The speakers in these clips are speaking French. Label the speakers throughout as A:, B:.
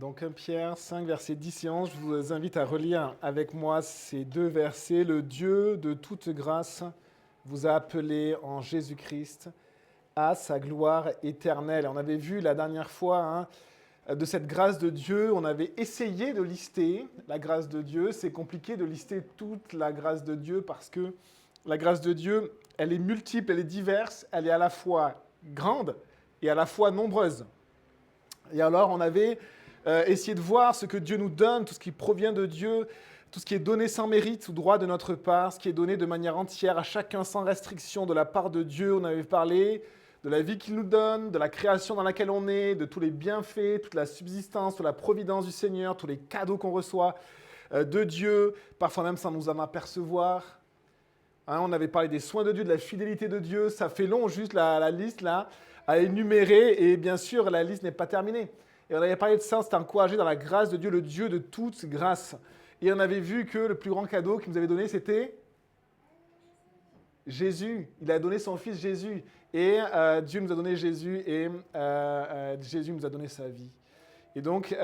A: Donc 1 Pierre 5, versets 10 et 11, je vous invite à relire avec moi ces deux versets. Le Dieu de toute grâce vous a appelé en Jésus-Christ à sa gloire éternelle. On avait vu la dernière fois de cette grâce de Dieu, on avait essayé de lister la grâce de Dieu. C'est compliqué de lister toute la grâce de Dieu parce que la grâce de Dieu, elle est multiple, elle est diverse, elle est à la fois grande et à la fois nombreuse. Et alors on avait essayé de voir ce que Dieu nous donne, tout ce qui provient de Dieu, tout ce qui est donné sans mérite ou droit de notre part, ce qui est donné de manière entière à chacun sans restriction de la part de Dieu. On avait parlé de la vie qu'il nous donne, de la création dans laquelle on est, de tous les bienfaits, toute la subsistance, toute la providence du Seigneur, tous les cadeaux qu'on reçoit de Dieu, parfois même sans nous en apercevoir. On avait parlé des soins de Dieu, de la fidélité de Dieu. Ça fait long, juste la liste là, à énumérer. Et bien sûr, la liste n'est pas terminée. Et on avait parlé de ça, on s'était encouragé dans la grâce de Dieu, le Dieu de toute grâce. Et on avait vu que le plus grand cadeau qu'il nous avait donné, c'était Jésus. Il a donné son fils Jésus. Et Dieu nous a donné Jésus et Jésus nous a donné sa vie. Et donc,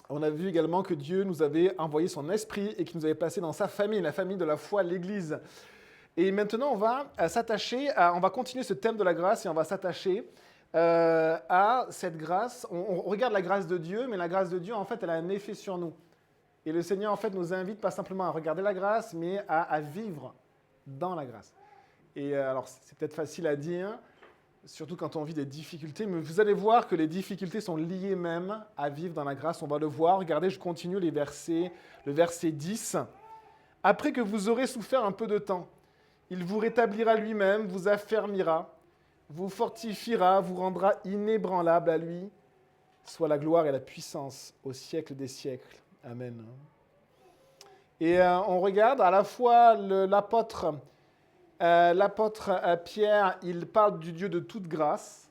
A: on a vu également que Dieu nous avait envoyé son esprit et qu'il nous avait placé dans sa famille, la famille de la foi, l'Église. Et maintenant, on va on va continuer ce thème de la grâce et on va s'attacher à cette grâce. On regarde la grâce de Dieu, mais la grâce de Dieu, en fait, elle a un effet sur nous. Et le Seigneur, en fait, nous invite pas simplement à regarder la grâce, mais à vivre dans la grâce. Et alors, c'est peut-être facile à dire, surtout quand on vit des difficultés, mais vous allez voir que les difficultés sont liées même à vivre dans la grâce. On va le voir. Regardez, je continue le verset 10. « Après que vous aurez souffert un peu de temps, il vous rétablira lui-même, vous affermira, vous fortifiera, vous rendra inébranlable à lui, soit la gloire et la puissance au siècle des siècles. Amen. » Et on regarde à la fois l'apôtre Pierre, il parle du Dieu de toute grâce,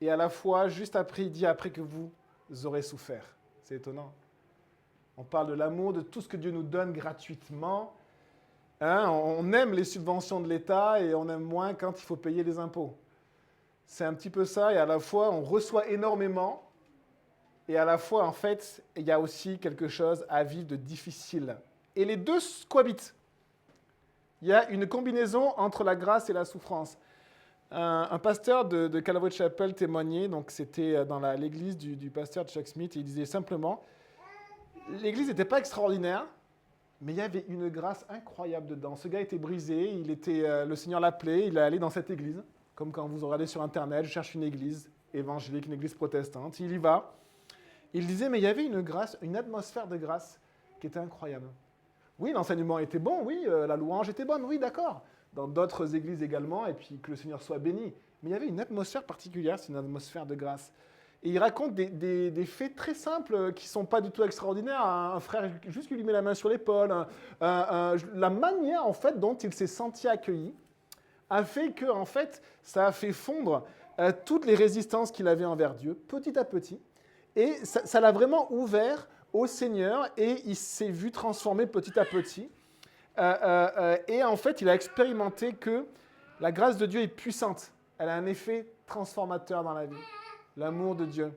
A: et à la fois, juste après, il dit « après que vous aurez souffert ». C'est étonnant. On parle de l'amour, de tout ce que Dieu nous donne gratuitement. On aime les subventions de l'État et on aime moins quand il faut payer les impôts. C'est un petit peu ça, et à la fois, on reçoit énormément, et à la fois, en fait, il y a aussi quelque chose à vivre de difficile. Et les deux cohabitent. Il y a une combinaison entre la grâce et la souffrance. Un pasteur de Calvary Chapel témoignait, donc c'était dans l'église du pasteur Chuck Smith, et il disait simplement, l'église n'était pas extraordinaire, mais il y avait une grâce incroyable dedans. Ce gars était brisé, le Seigneur l'appelait, il est allé dans cette église, comme quand vous regardez sur Internet, je cherche une église évangélique, une église protestante, il y va. Il disait, mais il y avait une grâce, une atmosphère de grâce qui était incroyable. Oui, l'enseignement était bon, oui, la louange était bonne, oui, d'accord. Dans d'autres églises également, et puis que le Seigneur soit béni. Mais il y avait une atmosphère particulière, c'est une atmosphère de grâce. Et il raconte des faits très simples qui ne sont pas du tout extraordinaires. Un frère, juste qui lui met la main sur l'épaule. La manière, en fait, dont il s'est senti accueilli a fait que, en fait, ça a fait fondre toutes les résistances qu'il avait envers Dieu, petit à petit. Et ça l'a vraiment ouvert au Seigneur et il s'est vu transformer petit à petit. Et en fait, il a expérimenté que la grâce de Dieu est puissante. Elle a un effet transformateur dans la vie. L'amour de Dieu.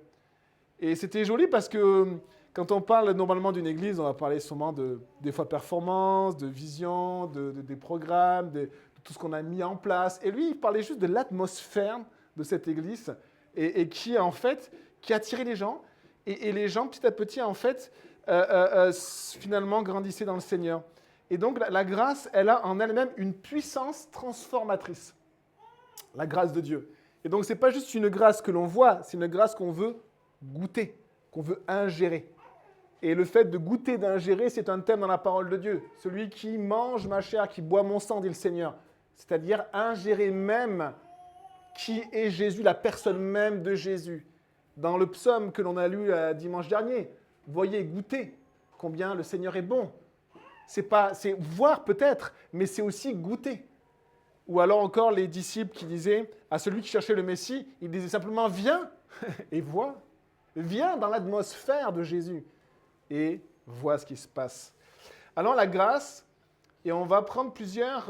A: Et c'était joli parce que quand on parle normalement d'une église, on va parler souvent des fois performance, de vision, des programmes, de tout ce qu'on a mis en place. Et lui, il parlait juste de l'atmosphère de cette église et qui, en fait, qui attirait les gens. Et les gens, petit à petit, en fait, finalement, grandissaient dans le Seigneur. Et donc, la grâce, elle a en elle-même une puissance transformatrice. La grâce de Dieu. Et donc, ce n'est pas juste une grâce que l'on voit, c'est une grâce qu'on veut goûter, qu'on veut ingérer. Et le fait de goûter, d'ingérer, c'est un thème dans la parole de Dieu. Celui qui mange ma chair, qui boit mon sang, dit le Seigneur. C'est-à-dire ingérer même qui est Jésus, la personne même de Jésus. Dans le psaume que l'on a lu dimanche dernier, voyez, goûtez combien le Seigneur est bon. C'est voir peut-être, mais c'est aussi goûter. Ou alors encore les disciples qui disaient à celui qui cherchait le Messie, il disait simplement « Viens et vois, viens dans l'atmosphère de Jésus et vois ce qui se passe. » Alors la grâce, et on va prendre plusieurs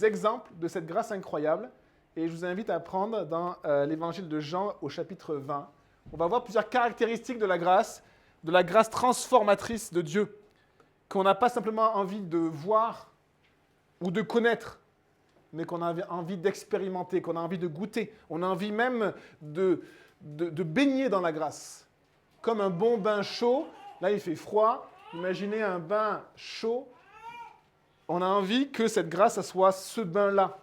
A: exemples de cette grâce incroyable, et je vous invite à prendre dans l'évangile de Jean au chapitre 20, On va voir plusieurs caractéristiques de la grâce transformatrice de Dieu, qu'on n'a pas simplement envie de voir ou de connaître, mais qu'on a envie d'expérimenter, qu'on a envie de goûter. On a envie même de baigner dans la grâce. Comme un bon bain chaud, là il fait froid, imaginez un bain chaud, on a envie que cette grâce, ça soit ce bain-là.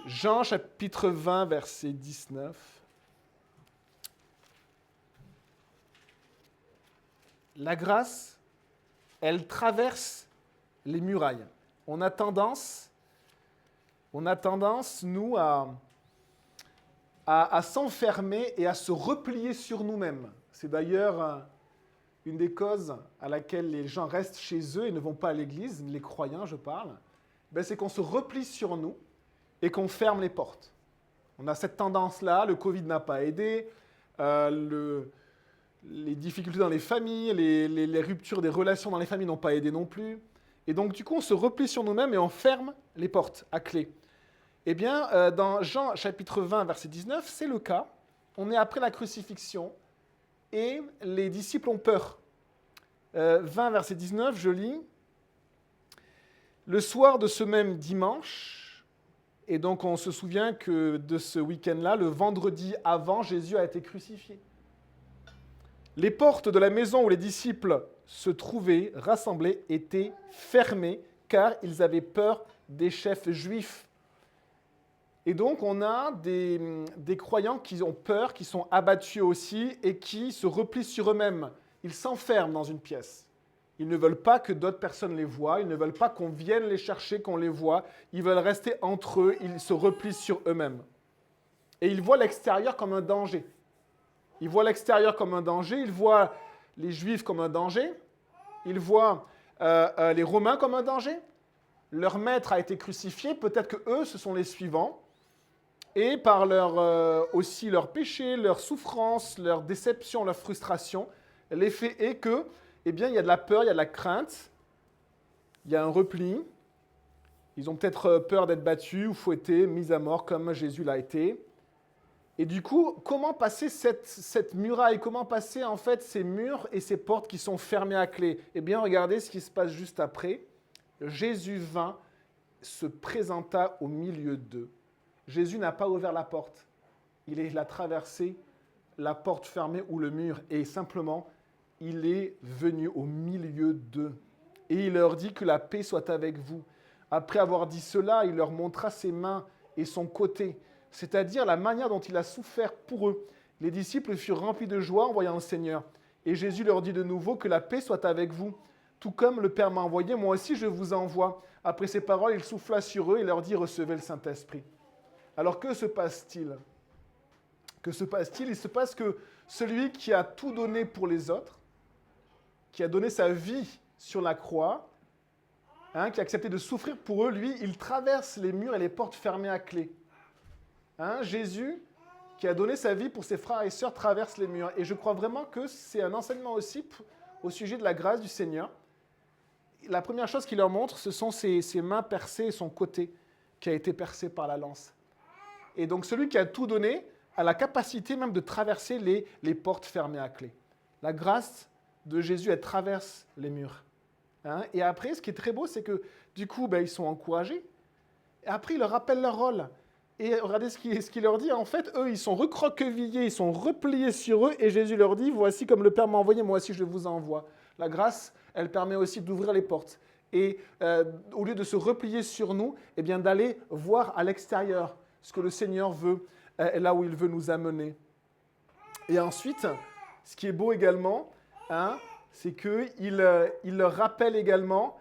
A: Jean chapitre 20, verset 19. La grâce, elle traverse les murailles. On a tendance, nous, à s'enfermer et à se replier sur nous-mêmes. C'est d'ailleurs une des causes à laquelle les gens restent chez eux et ne vont pas à l'église, les croyants, je parle, c'est qu'on se replie sur nous et qu'on ferme les portes. On a cette tendance-là, le Covid n'a pas aidé, les difficultés dans les familles, les ruptures des relations dans les familles n'ont pas aidé non plus. Et donc, du coup, on se replie sur nous-mêmes et on ferme les portes à clé. Eh bien, dans Jean chapitre 20, verset 19, c'est le cas. On est après la crucifixion et les disciples ont peur. 20, verset 19, je lis. Le soir de ce même dimanche, et donc on se souvient que de ce week-end-là, le vendredi avant, Jésus a été crucifié. Les portes de la maison où les disciples se trouvaient rassemblés étaient fermées car ils avaient peur des chefs juifs. Et donc on a des croyants qui ont peur, qui sont abattus aussi et qui se replient sur eux-mêmes. Ils s'enferment dans une pièce. Ils ne veulent pas que d'autres personnes les voient, ils ne veulent pas qu'on vienne les chercher, qu'on les voie. Ils veulent rester entre eux, ils se replient sur eux-mêmes. Et ils voient l'extérieur comme un danger. Ils voient l'extérieur comme un danger, ils voient les Juifs comme un danger, ils voient les Romains comme un danger. Leur maître a été crucifié, peut-être que eux, ce sont les suivants. Et par aussi leur péché, leur souffrance, leur déception, leur frustration, l'effet est que, eh bien, il y a de la peur, il y a de la crainte, il y a un repli. Ils ont peut-être peur d'être battus ou fouettés, mis à mort comme Jésus l'a été. Et du coup, comment passer cette muraille? Comment passer en fait ces murs et ces portes qui sont fermées à clé? Eh bien, regardez ce qui se passe juste après. Jésus vint, se présenta au milieu d'eux. Jésus n'a pas ouvert la porte. Il a traversé la porte fermée ou le mur et simplement, il est venu au milieu d'eux. Et il leur dit que la paix soit avec vous. Après avoir dit cela, il leur montra ses mains et son côté, c'est-à-dire la manière dont il a souffert pour eux. Les disciples furent remplis de joie en voyant le Seigneur. Et Jésus leur dit de nouveau que la paix soit avec vous. Tout comme le Père m'a envoyé, moi aussi je vous envoie. Après ces paroles, il souffla sur eux et leur dit « Recevez le Saint-Esprit ». Alors que se passe-t-il? Que se passe-t-il? Il se passe que celui qui a tout donné pour les autres, qui a donné sa vie sur la croix, qui a accepté de souffrir pour eux, lui, il traverse les murs et les portes fermées à clé. Jésus, qui a donné sa vie pour ses frères et sœurs, traverse les murs. Et je crois vraiment que c'est un enseignement aussi au sujet de la grâce du Seigneur. La première chose qu'il leur montre, ce sont ses mains percées et son côté qui a été percé par la lance. Et donc celui qui a tout donné a la capacité même de traverser les portes fermées à clé. La grâce de Jésus, elle traverse les murs. Et après, ce qui est très beau, c'est que du coup, ils sont encouragés. Et après, il leur rappelle leur rôle. Et regardez ce qu'il leur dit. En fait, eux, ils sont recroquevillés, ils sont repliés sur eux. Et Jésus leur dit, voici comme le Père m'a envoyé, moi aussi je vous envoie. La grâce, elle permet aussi d'ouvrir les portes. Et au lieu de se replier sur nous, eh bien d'aller voir à l'extérieur ce que le Seigneur veut, là où il veut nous amener. Et ensuite, ce qui est beau également, c'est qu'il leur rappelle également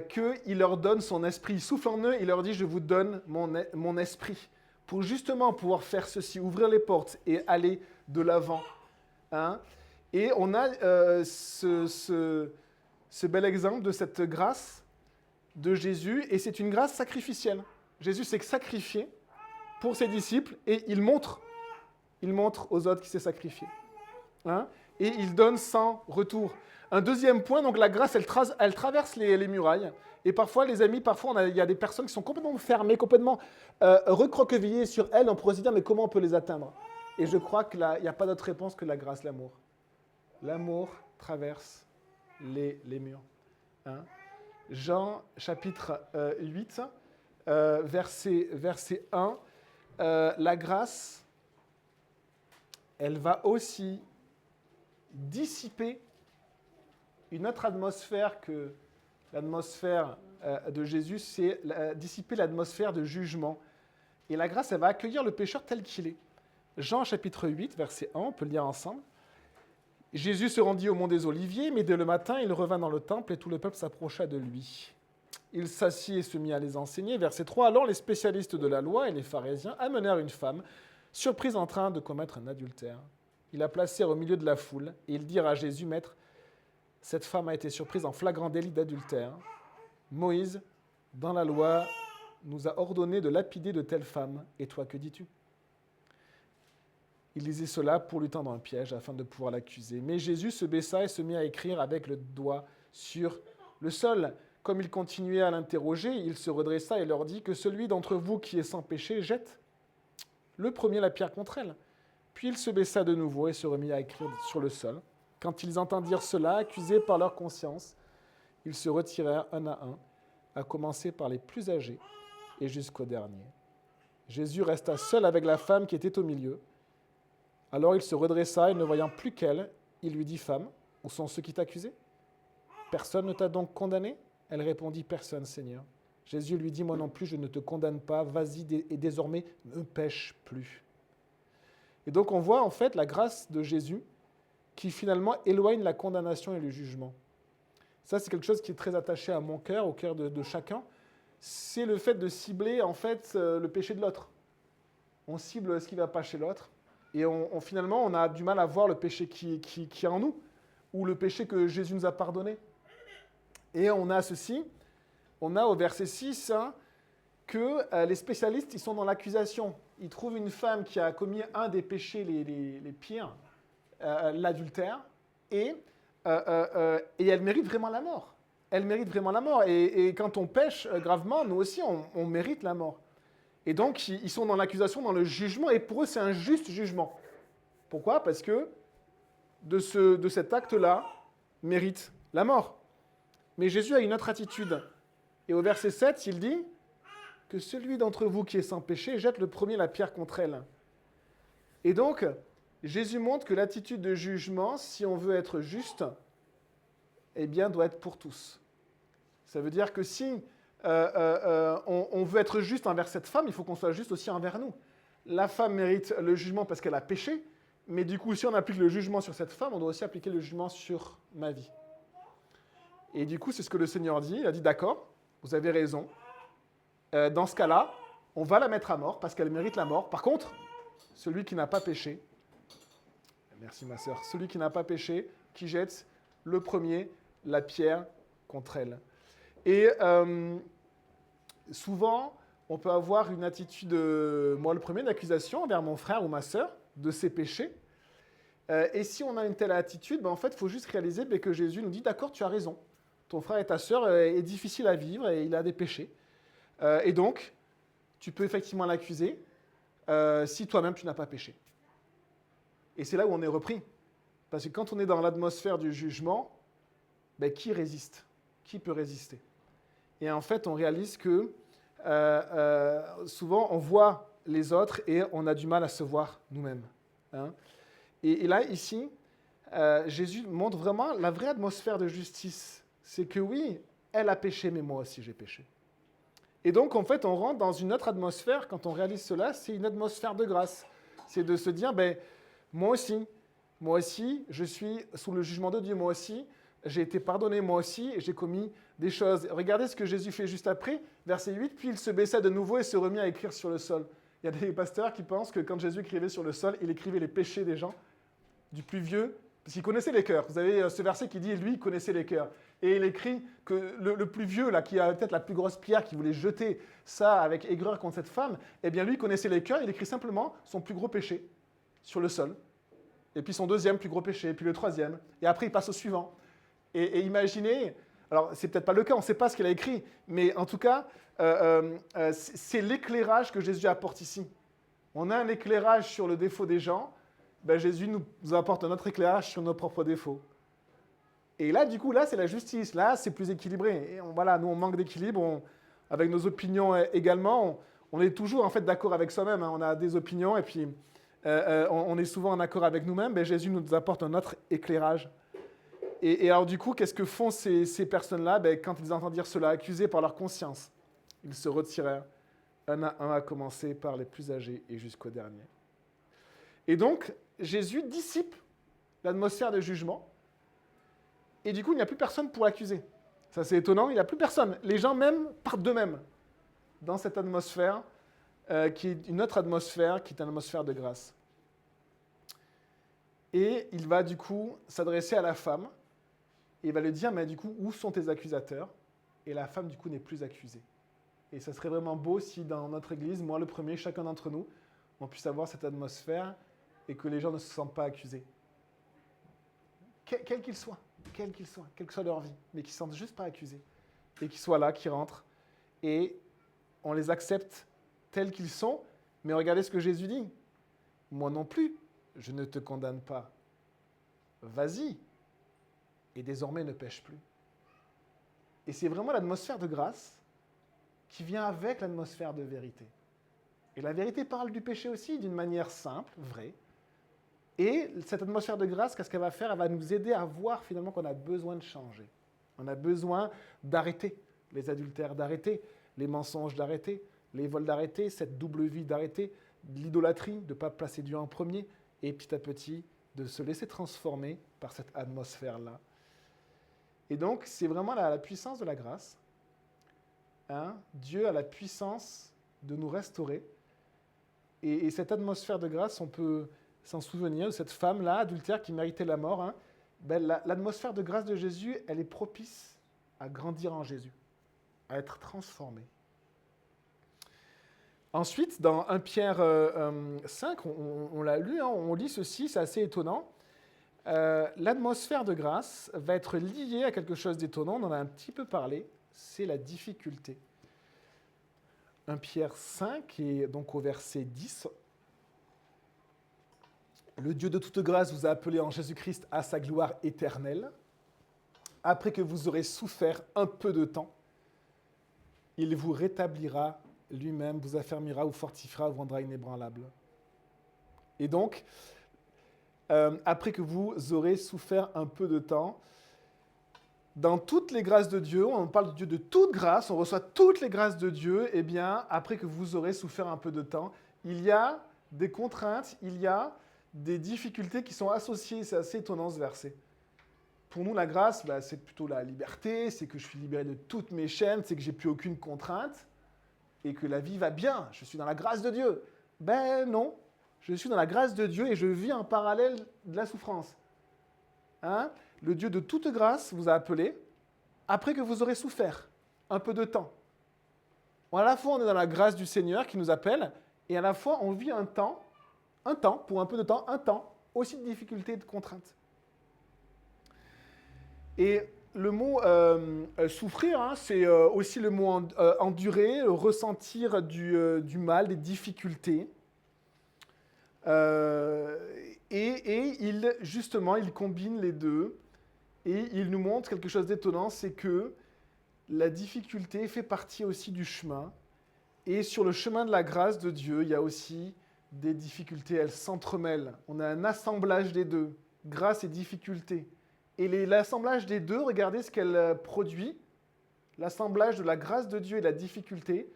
A: qu'il leur donne son esprit. Il souffle en eux, il leur dit « Je vous donne mon esprit » pour justement pouvoir faire ceci, ouvrir les portes et aller de l'avant. Et on a ce bel exemple de cette grâce de Jésus, et c'est une grâce sacrificielle. Jésus s'est sacrifié pour ses disciples et il montre aux autres qu'il s'est sacrifié. Et il donne sans retour. Un deuxième point, donc la grâce, elle traverse les murailles. Et parfois, les amis, il y a des personnes qui sont complètement fermées, complètement recroquevillées sur elles. On pourrait se dire, mais comment on peut les atteindre? Et je crois qu'il n'y a pas d'autre réponse que la grâce, l'amour. L'amour traverse les murs. Hein? Jean chapitre 8, verset 1, la grâce, elle va aussi dissiper une autre atmosphère que l'atmosphère de Jésus, c'est dissiper l'atmosphère de jugement. Et la grâce, elle va accueillir le pécheur tel qu'il est. Jean chapitre 8, verset 1, on peut le lire ensemble. Jésus se rendit au mont des Oliviers, mais dès le matin, il revint dans le temple et tout le peuple s'approcha de lui. Il s'assit et se mit à les enseigner. Verset 3, alors les spécialistes de la loi et les pharisiens amenèrent une femme, surprise en train de commettre un adultère. Ils la placèrent au milieu de la foule et ils dirent à Jésus, Maître, cette femme a été surprise en flagrant délit d'adultère. Moïse, dans la loi, nous a ordonné de lapider de telles femmes. Et toi, que dis-tu ? Il disait cela pour lui tendre un piège afin de pouvoir l'accuser. Mais Jésus se baissa et se mit à écrire avec le doigt sur le sol. Comme il continuait à l'interroger, il se redressa et leur dit que celui d'entre vous qui est sans péché jette le premier la pierre contre elle. Puis il se baissa de nouveau et se remit à écrire sur le sol. Quand ils entendirent cela, accusés par leur conscience, ils se retirèrent un, à commencer par les plus âgés et jusqu'au dernier. Jésus resta seul avec la femme qui était au milieu. Alors il se redressa et ne voyant plus qu'elle, il lui dit « Femme, où sont ceux qui t'accusaient ? Personne ne t'a donc condamné ?» Elle répondit « Personne, Seigneur. » Jésus lui dit « Moi non plus, je ne te condamne pas. Vas-y et désormais, ne pêche plus. » Et donc on voit en fait la grâce de Jésus qui finalement éloigne la condamnation et le jugement. Ça, c'est quelque chose qui est très attaché à mon cœur, au cœur de chacun. C'est le fait de cibler en fait le péché de l'autre. On cible ce qui ne va pas chez l'autre. Et finalement, on a du mal à voir le péché qui est en nous, ou le péché que Jésus nous a pardonné. Et on a ceci, on a au verset 6, hein, que les spécialistes, ils sont dans l'accusation. Ils trouvent une femme qui a commis un des péchés les pires, l'adultère, et elle mérite vraiment la mort. Elle mérite vraiment la mort. Et quand on pêche gravement, nous aussi, on mérite la mort. Et donc, ils sont dans l'accusation, dans le jugement, et pour eux, c'est un juste jugement. Pourquoi ? Parce que de cet acte-là mérite la mort. Mais Jésus a une autre attitude. Et au verset 7, il dit que celui d'entre vous qui est sans péché jette le premier la pierre contre elle. Et donc, Jésus montre que l'attitude de jugement, si on veut être juste, eh bien, doit être pour tous. Ça veut dire que si on veut être juste envers cette femme, il faut qu'on soit juste aussi envers nous. La femme mérite le jugement parce qu'elle a péché, mais du coup, si on applique le jugement sur cette femme, on doit aussi appliquer le jugement sur ma vie. Et du coup, c'est ce que le Seigneur dit. Il a dit, d'accord, vous avez raison. Dans ce cas-là, on va la mettre à mort parce qu'elle mérite la mort. Par contre, celui qui n'a pas péché, merci ma sœur, celui qui n'a pas péché, qui jette le premier la pierre contre elle. Et souvent, on peut avoir une attitude, moi le premier, d'accusation envers mon frère ou ma sœur de ses péchés. Et si on a une telle attitude, en fait, il faut juste réaliser que Jésus nous dit, d'accord, tu as raison. Ton frère et ta sœur est difficile à vivre et il a des péchés. Et donc, tu peux effectivement l'accuser si toi-même tu n'as pas péché. Et c'est là où on est repris. Parce que quand on est dans l'atmosphère du jugement, qui résiste ? Qui peut résister ? Et en fait, on réalise que souvent, on voit les autres et on a du mal à se voir nous-mêmes. Hein ? Et là, ici, Jésus montre vraiment la vraie atmosphère de justice. C'est que oui, elle a péché, mais moi aussi j'ai péché. Et donc, en fait, on rentre dans une autre atmosphère. Quand on réalise cela, c'est une atmosphère de grâce. C'est de se dire, moi aussi, je suis sous le jugement de Dieu. Moi aussi, j'ai été pardonné. Moi aussi, j'ai commis des choses. Regardez ce que Jésus fait juste après, verset 8. Puis il se baissa de nouveau et se remit à écrire sur le sol. Il y a des pasteurs qui pensent que quand Jésus écrivait sur le sol, il écrivait les péchés des gens, du plus vieux, parce qu'il connaissait les cœurs. Vous avez ce verset qui dit, lui, il connaissait les cœurs. Et il écrit que le plus vieux, là, qui a peut-être la plus grosse pierre, qui voulait jeter ça avec aigreur contre cette femme, eh bien lui, il connaissait les cœurs, il écrit simplement son plus gros péché sur le sol. Et puis son deuxième plus gros péché, et puis le troisième. Et après, il passe au suivant. Et imaginez, alors c'est peut-être pas le cas, on ne sait pas ce qu'il a écrit, mais en tout cas, c'est l'éclairage que Jésus apporte ici. On a un éclairage sur le défaut des gens, ben Jésus nous apporte un autre éclairage sur nos propres défauts. Et là, du coup, là, c'est la justice. Là, c'est plus équilibré. Et voilà, nous, on manque d'équilibre. Avec nos opinions également, on est toujours en fait d'accord avec soi-même. Hein. On a des opinions et puis on est souvent en accord avec nous-mêmes. Ben, Jésus nous apporte un autre éclairage. Et alors, du coup, qu'est-ce que font ces personnes-là? Ben, quand ils entendent dire cela, accusés par leur conscience, ils se retirèrent, un à un, à commencer par les plus âgés et jusqu'au dernier. Et donc, Jésus dissipe l'atmosphère de jugement. Et du coup, il n'y a plus personne pour l'accuser. Ça, c'est étonnant, il n'y a plus personne. Les gens même partent d'eux-mêmes dans cette atmosphère, qui est une autre atmosphère, qui est une atmosphère de grâce. Et il va du coup s'adresser à la femme, et il va lui dire, mais du coup, où sont tes accusateurs? Et la femme, du coup, n'est plus accusée. Et ça serait vraiment beau si dans notre Église, moi le premier, chacun d'entre nous, on puisse avoir cette atmosphère et que les gens ne se sentent pas accusés. Quel qu'il soit, quelle que soit leur vie, mais qui ne se sentent juste pas accusés. Et qu'ils soient là, qui rentrent, et on les accepte tels qu'ils sont, mais regardez ce que Jésus dit. Moi non plus, je ne te condamne pas. Vas-y, et désormais ne pêche plus. Et c'est vraiment l'atmosphère de grâce qui vient avec l'atmosphère de vérité. Et la vérité parle du péché aussi d'une manière simple, vraie. Et cette atmosphère de grâce, qu'est-ce qu'elle va faire? Elle va nous aider à voir finalement qu'on a besoin de changer. On a besoin d'arrêter les adultères, d'arrêter les mensonges, d'arrêter les vols, d'arrêter cette double vie, d'arrêter l'idolâtrie, de ne pas placer Dieu en premier, et petit à petit de se laisser transformer par cette atmosphère-là. Et donc, c'est vraiment la puissance de la grâce. Hein? Dieu a la puissance de nous restaurer. Et cette atmosphère de grâce, on peut s'en souvenir de cette femme-là, adultère, qui méritait la mort. Hein? Ben, l'atmosphère de grâce de Jésus, elle est propice à grandir en Jésus, à être transformée. Ensuite, dans 1 Pierre 5, on l'a lu, hein, on lit ceci, c'est assez étonnant. L'atmosphère de grâce va être liée à quelque chose d'étonnant, on en a un petit peu parlé, c'est la difficulté. 1 Pierre 5, et donc au verset 10. Le Dieu de toute grâce vous a appelé en Jésus-Christ à sa gloire éternelle. Après que vous aurez souffert un peu de temps, il vous rétablira lui-même, vous affermira, vous fortifiera, vous rendra inébranlable. Et donc, après que vous aurez souffert un peu de temps, dans toutes les grâces de Dieu, on parle de Dieu de toute grâce, on reçoit toutes les grâces de Dieu, et bien, après que vous aurez souffert un peu de temps, il y a des contraintes, il y a des difficultés qui sont associées, c'est assez étonnant ce verset. Pour nous, la grâce, c'est plutôt la liberté, c'est que je suis libéré de toutes mes chaînes, c'est que j'ai plus aucune contrainte, et que la vie va bien, je suis dans la grâce de Dieu. Ben non, je suis dans la grâce de Dieu et je vis en parallèle de la souffrance. Hein? Le Dieu de toute grâce vous a appelé après que vous aurez souffert un peu de temps. À la fois, on est dans la grâce du Seigneur qui nous appelle, et à la fois, on vit un temps, pour un peu de temps, un temps, aussi de difficultés et de contraintes. Et le mot souffrir, hein, c'est aussi le mot endurer, ressentir du mal, des difficultés. Et il combine les deux et il nous montre quelque chose d'étonnant, c'est que la difficulté fait partie aussi du chemin. Et sur le chemin de la grâce de Dieu, il y a aussi des difficultés, elles s'entremêlent. On a un assemblage des deux, grâce et difficulté. Et l'assemblage des deux, regardez ce qu'elle produit. L'assemblage de la grâce de Dieu et de la difficulté,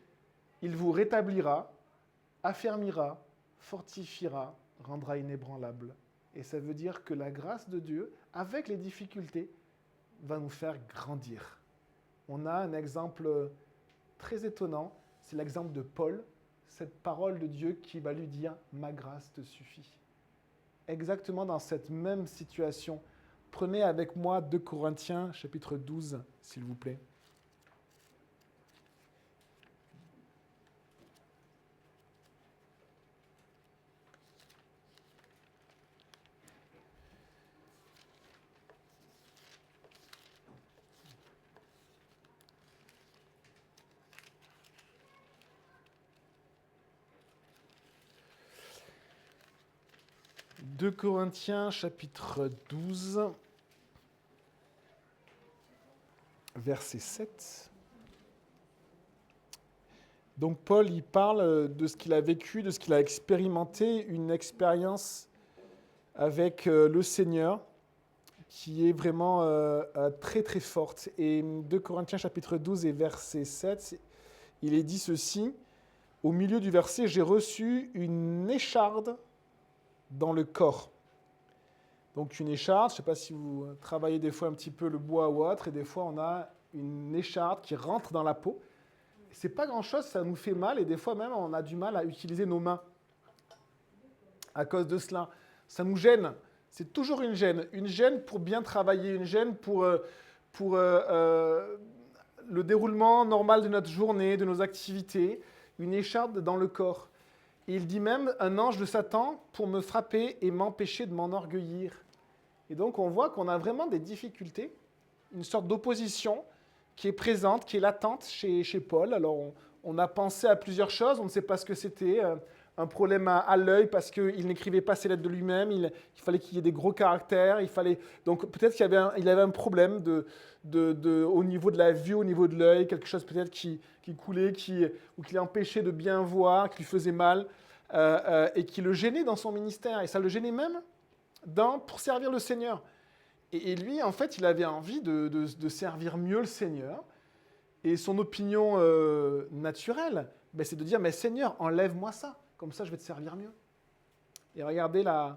A: il vous rétablira, affermira, fortifiera, rendra inébranlable. Et ça veut dire que la grâce de Dieu, avec les difficultés, va nous faire grandir. On a un exemple très étonnant, c'est l'exemple de Paul, cette parole de Dieu qui va lui dire « Ma grâce te suffit ». Exactement dans cette même situation. Prenez avec moi 2 Corinthiens, chapitre 12, s'il vous plaît. 2 Corinthiens chapitre 12, verset 7. Donc Paul, il parle de ce qu'il a vécu, de ce qu'il a expérimenté, une expérience avec le Seigneur qui est vraiment très très forte. Et 2 Corinthiens chapitre 12 et verset 7, il est dit ceci, au milieu du verset, j'ai reçu une écharde dans le corps. Donc une écharde, je ne sais pas si vous travaillez des fois un petit peu le bois ou autre, et des fois on a une écharde qui rentre dans la peau. C'est pas grand-chose, ça nous fait mal, et des fois même on a du mal à utiliser nos mains à cause de cela. Ça nous gêne, c'est toujours une gêne pour bien travailler, une gêne pour le déroulement normal de notre journée, de nos activités, une écharde dans le corps. Et il dit même un ange de Satan pour me frapper et m'empêcher de m'enorgueillir. Et donc on voit qu'on a vraiment des difficultés, une sorte d'opposition qui est présente, qui est latente chez Paul. Alors on a pensé à plusieurs choses, on ne sait pas ce que c'était, un problème à l'œil parce qu'il n'écrivait pas ses lettres de lui-même, il fallait qu'il y ait des gros caractères, donc peut-être qu'il avait un problème au niveau de la vue, au niveau de l'œil, quelque chose peut-être qui coulait, ou qui l'empêchait de bien voir, qui lui faisait mal, et qui le gênait dans son ministère. Et ça le gênait même pour servir le Seigneur. Et lui, en fait, il avait envie de servir mieux le Seigneur. Et son opinion naturelle, c'est de dire, mais Seigneur, enlève-moi ça. Comme ça, je vais te servir mieux. Et regardez la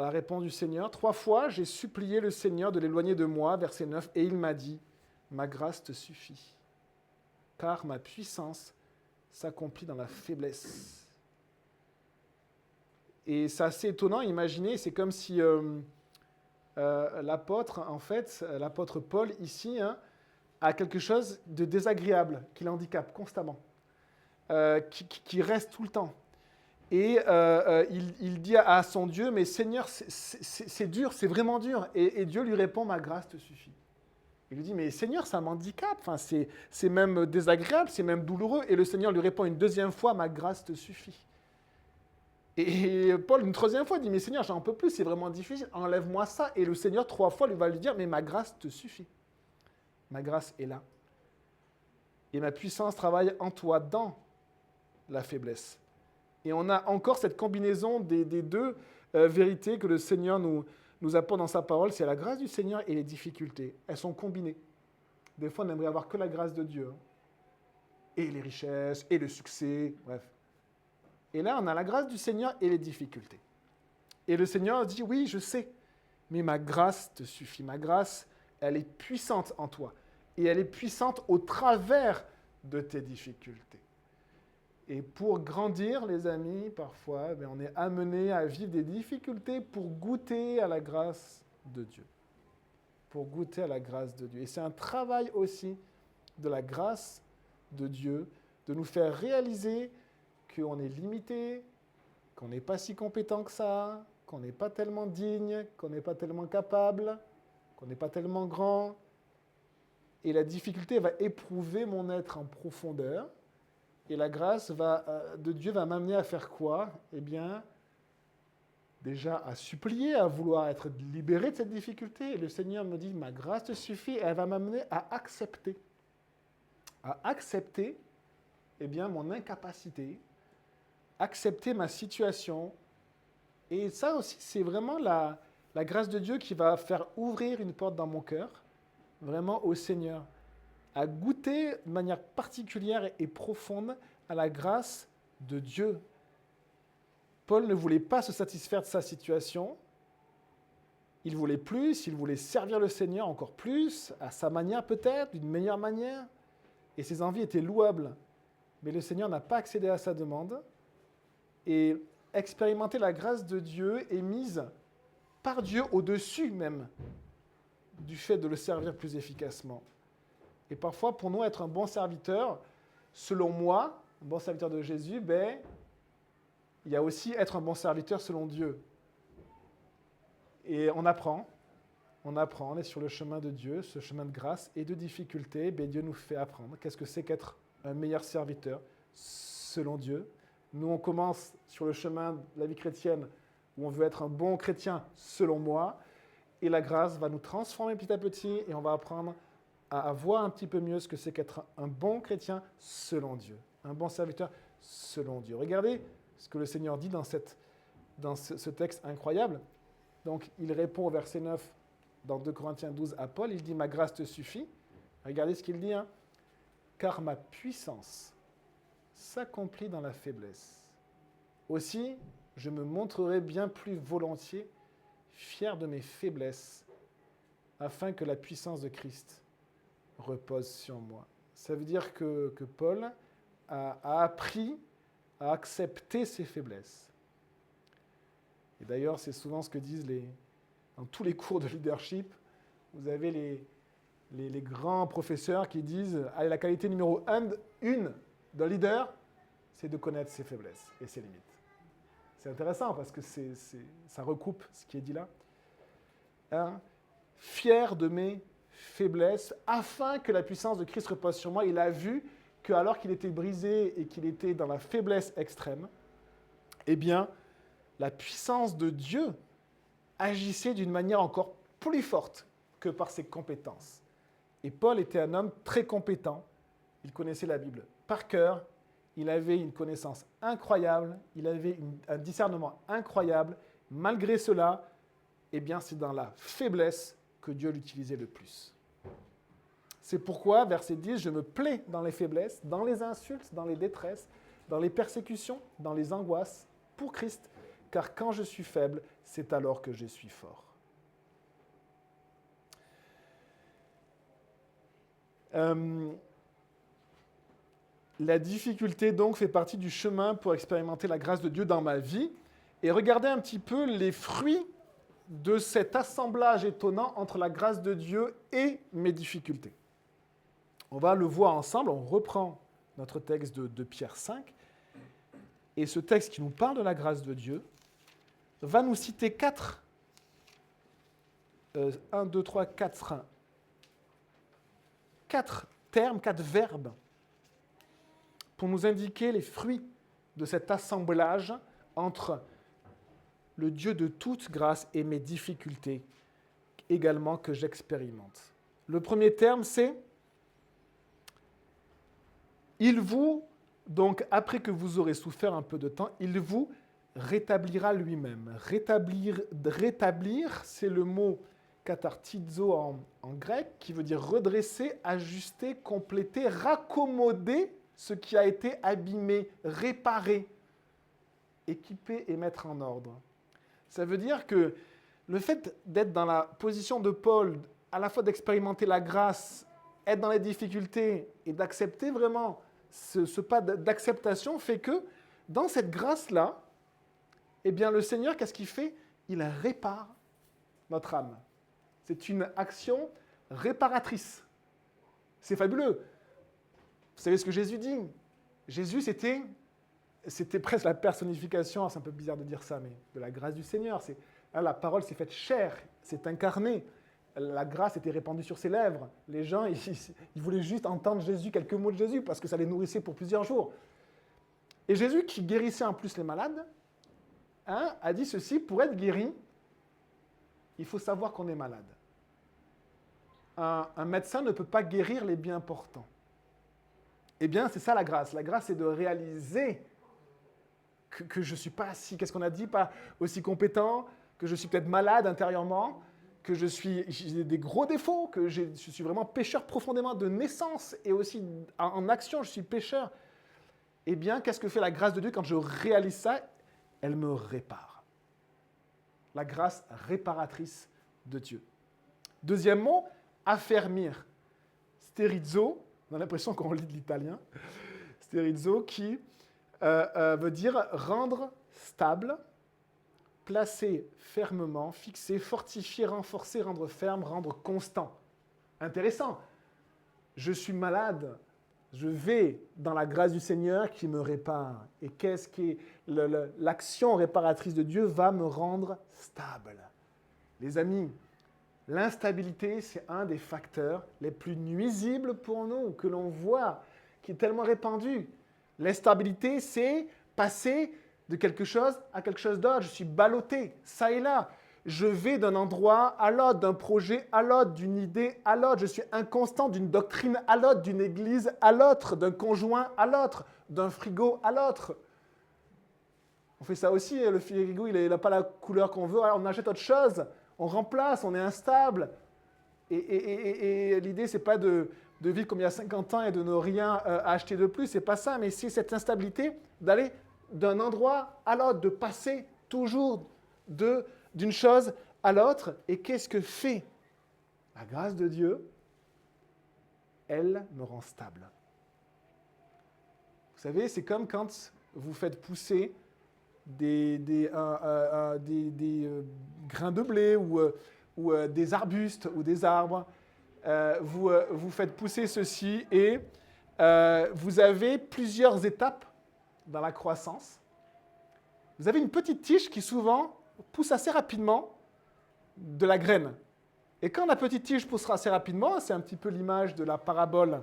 A: réponse du Seigneur. 3 fois, j'ai supplié le Seigneur de l'éloigner de moi, verset 9, et il m'a dit, ma grâce te suffit, car ma puissance s'accomplit dans la faiblesse. Et c'est assez étonnant, imaginez, c'est comme si l'apôtre Paul, ici, a quelque chose de désagréable, qui l'handicape constamment, qui reste tout le temps. Et il dit à son Dieu, mais Seigneur, c'est dur, c'est vraiment dur. Et Dieu lui répond, ma grâce te suffit. Il lui dit, mais Seigneur, ça m'handicape, c'est même désagréable, c'est même douloureux. Et le Seigneur lui répond une deuxième fois, ma grâce te suffit. Et Paul, une troisième fois, dit, mais Seigneur, j'en peux plus, c'est vraiment difficile, enlève-moi ça. Et le Seigneur, 3 fois, lui va lui dire, mais ma grâce te suffit. Ma grâce est là. Et ma puissance travaille en toi dans la faiblesse. Et on a encore cette combinaison des deux vérités que le Seigneur nous apporte dans sa parole, c'est la grâce du Seigneur et les difficultés. Elles sont combinées. Des fois, on aimerait avoir que la grâce de Dieu. Et les richesses, et le succès, bref. Et là, on a la grâce du Seigneur et les difficultés. Et le Seigneur dit, oui, je sais, mais ma grâce te suffit. Ma grâce, elle est puissante en toi. Et elle est puissante au travers de tes difficultés. Et pour grandir, les amis, parfois, on est amené à vivre des difficultés pour goûter à la grâce de Dieu. Pour goûter à la grâce de Dieu. Et c'est un travail aussi de la grâce de Dieu, de nous faire réaliser qu'on est limité, qu'on n'est pas si compétent que ça, qu'on n'est pas tellement digne, qu'on n'est pas tellement capable, qu'on n'est pas tellement grand. Et la difficulté va éprouver mon être en profondeur. Et la grâce de Dieu va m'amener à faire quoi? Eh bien, déjà à supplier, à vouloir être libéré de cette difficulté. Et le Seigneur me dit, ma grâce te suffit. Et elle va m'amener à accepter. À accepter, eh bien, mon incapacité, accepter ma situation. Et ça aussi, c'est vraiment la grâce de Dieu qui va faire ouvrir une porte dans mon cœur, vraiment au Seigneur. À goûter de manière particulière et profonde à la grâce de Dieu. Paul ne voulait pas se satisfaire de sa situation. Il voulait plus, il voulait servir le Seigneur encore plus, à sa manière peut-être, d'une meilleure manière. Et ses envies étaient louables. Mais le Seigneur n'a pas accédé à sa demande. Et expérimenter la grâce de Dieu est mise par Dieu au-dessus même du fait de le servir plus efficacement. Et parfois, pour nous, être un bon serviteur, selon moi, un bon serviteur de Jésus, il y a aussi être un bon serviteur selon Dieu. Et on apprend, on est sur le chemin de Dieu, ce chemin de grâce et de difficulté, Dieu nous fait apprendre. Qu'est-ce que c'est qu'être un meilleur serviteur selon Dieu? Nous, on commence sur le chemin de la vie chrétienne où on veut être un bon chrétien selon moi, et la grâce va nous transformer petit à petit, et on va apprendre à voir un petit peu mieux ce que c'est qu'être un bon chrétien selon Dieu, un bon serviteur selon Dieu. Regardez ce que le Seigneur dit dans ce texte incroyable. Donc, il répond au verset 9 dans 2 Corinthiens 12 à Paul, il dit « Ma grâce te suffit ». Regardez ce qu'il dit, hein. « Car ma puissance s'accomplit dans la faiblesse. Aussi, je me montrerai bien plus volontiers fier de mes faiblesses, afin que la puissance de Christ repose sur moi. » Ça veut dire que Paul a appris à accepter ses faiblesses. Et d'ailleurs, c'est souvent ce que disent dans tous les cours de leadership, vous avez les grands professeurs qui disent « Allez, la qualité numéro 1 d'un leader, c'est de connaître ses faiblesses et ses limites. » C'est intéressant parce que ça recoupe ce qui est dit là. Hein? Fier de mes faiblesses, afin que la puissance de Christ repose sur moi. Il a vu qu'alors qu'il était brisé et qu'il était dans la faiblesse extrême, eh bien, la puissance de Dieu agissait d'une manière encore plus forte que par ses compétences. Et Paul était un homme très compétent. Il connaissait la Bible par cœur. Il avait une connaissance incroyable. Il avait un discernement incroyable. Malgré cela, eh bien, c'est dans la faiblesse que Dieu l'utilisait le plus. C'est pourquoi, verset 10, « Je me plais dans les faiblesses, dans les insultes, dans les détresses, dans les persécutions, dans les angoisses, pour Christ, car quand je suis faible, c'est alors que je suis fort. » La difficulté, donc, fait partie du chemin pour expérimenter la grâce de Dieu dans ma vie. Et regardez un petit peu les fruits de cet assemblage étonnant entre la grâce de Dieu et mes difficultés. On va le voir ensemble, on reprend notre texte de Pierre 5, et ce texte qui nous parle de la grâce de Dieu va nous citer 4 termes, 4 verbes pour nous indiquer les fruits de cet assemblage entre le Dieu de toute grâce et mes difficultés également que j'expérimente. Le premier terme, c'est « Il vous, donc après que vous aurez souffert un peu de temps, il vous rétablira lui-même. » Rétablir, c'est le mot kathartizo en grec, qui veut dire redresser, ajuster, compléter, raccommoder ce qui a été abîmé, réparer, équiper et mettre en ordre. Ça veut dire que le fait d'être dans la position de Paul, à la fois d'expérimenter la grâce, être dans les difficultés et d'accepter vraiment ce pas d'acceptation, fait que dans cette grâce-là, eh bien le Seigneur, qu'est-ce qu'il fait? Il répare notre âme. C'est une action réparatrice. C'est fabuleux. Vous savez ce que Jésus dit? Jésus, c'était presque la personnification, c'est un peu bizarre de dire ça, mais de la grâce du Seigneur. La parole s'est faite chair, s'est incarnée. La grâce était répandue sur ses lèvres. Les gens, ils voulaient juste entendre Jésus, quelques mots de Jésus, parce que ça les nourrissait pour plusieurs jours. Et Jésus, qui guérissait en plus les malades, a dit ceci: pour être guéri, il faut savoir qu'on est malade. Un médecin ne peut pas guérir les bien portants. Eh bien, c'est ça la grâce. La grâce, c'est de réaliser que je ne suis pas qu'est-ce qu'on a dit, pas aussi compétent, que je suis peut-être malade intérieurement, que j'ai des gros défauts, que je suis vraiment pécheur profondément de naissance et aussi en action, je suis pécheur. Eh bien, qu'est-ce que fait la grâce de Dieu quand je réalise ça? Elle me répare. La grâce réparatrice de Dieu. Deuxièmement, affermir. Sterizo, on a l'impression qu'on lit de l'italien. Sterizo qui veut dire rendre stable, placer fermement, fixer, fortifier, renforcer, rendre ferme, rendre constant. Intéressant. Je suis malade, je vais dans la grâce du Seigneur qui me répare. Et qu'est-ce qui est l'action réparatrice de Dieu va me rendre stable. Les amis, l'instabilité, c'est un des facteurs les plus nuisibles pour nous, que l'on voit, qui est tellement répandu. L'instabilité, c'est passer de quelque chose à quelque chose d'autre. Je suis ballotté, ça et là. Je vais d'un endroit à l'autre, d'un projet à l'autre, d'une idée à l'autre. Je suis inconstant d'une doctrine à l'autre, d'une église à l'autre, d'un conjoint à l'autre, d'un frigo à l'autre. On fait ça aussi, le frigo, il n'a pas la couleur qu'on veut, alors on achète autre chose, on remplace, on est instable. Et l'idée, ce n'est pas de vivre comme il y a 50 ans et de ne rien acheter de plus, c'est pas ça, mais c'est cette instabilité d'aller d'un endroit à l'autre, de passer toujours d'une chose à l'autre. Et qu'est-ce que fait la grâce de Dieu? Elle me rend stable. Vous savez, c'est comme quand vous faites pousser des grains de blé ou des arbustes ou des arbres. Vous faites pousser ceci et vous avez plusieurs étapes dans la croissance. Vous avez une petite tige qui souvent pousse assez rapidement de la graine. Et quand la petite tige poussera assez rapidement, c'est un petit peu l'image de la parabole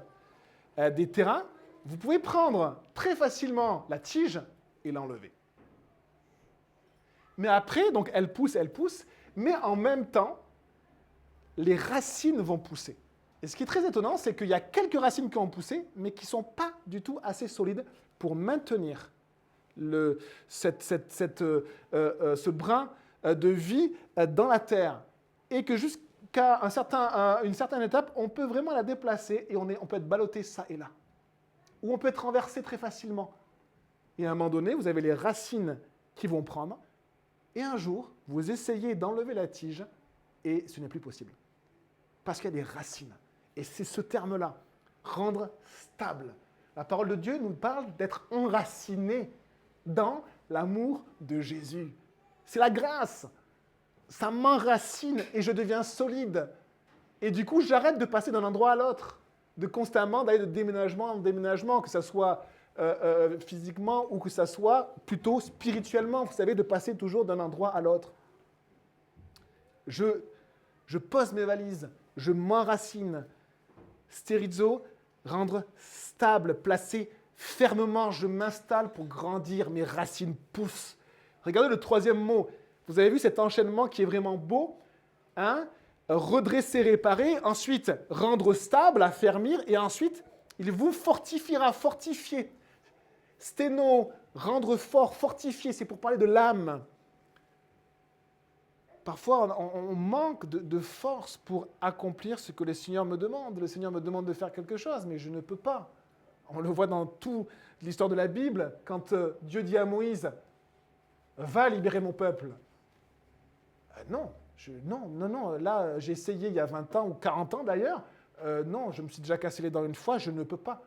A: des terrains, vous pouvez prendre très facilement la tige et l'enlever. Mais après, donc elle pousse, mais en même temps, les racines vont pousser. Et ce qui est très étonnant, c'est qu'il y a quelques racines qui ont poussé, mais qui ne sont pas du tout assez solides pour maintenir ce brin de vie dans la terre. Et que jusqu'à une certaine étape, on peut vraiment la déplacer et on peut être ballotté ça et là. Ou on peut être renversé très facilement. Et à un moment donné, vous avez les racines qui vont prendre. Et un jour, vous essayez d'enlever la tige et ce n'est plus possible. Parce qu'il y a des racines. Et c'est ce terme-là, rendre stable. La parole de Dieu nous parle d'être enraciné dans l'amour de Jésus. C'est la grâce. Ça m'enracine et je deviens solide. Et du coup, j'arrête de passer d'un endroit à l'autre, de constamment d'aller de déménagement en déménagement, que ce soit physiquement ou que ce soit plutôt spirituellement. Vous savez, de passer toujours d'un endroit à l'autre. Je pose mes valises, je m'enracine. Stérizo, rendre stable, placer fermement, je m'installe pour grandir, mes racines poussent. Regardez le troisième mot. Vous avez vu cet enchaînement qui est vraiment beau, hein? Redresser, réparer, ensuite rendre stable, affermir, et ensuite il vous fortifiera, fortifier. Sténo, rendre fort, fortifier, c'est pour parler de l'âme. Parfois, on manque de force pour accomplir ce que le Seigneur me demande. Le Seigneur me demande de faire quelque chose, mais je ne peux pas. On le voit dans toute l'histoire de la Bible, quand Dieu dit à Moïse, « Va libérer mon peuple ». Non, là, j'ai essayé il y a 20 ans ou 40 ans d'ailleurs. Non, je me suis déjà cassé les dents une fois, je ne peux pas.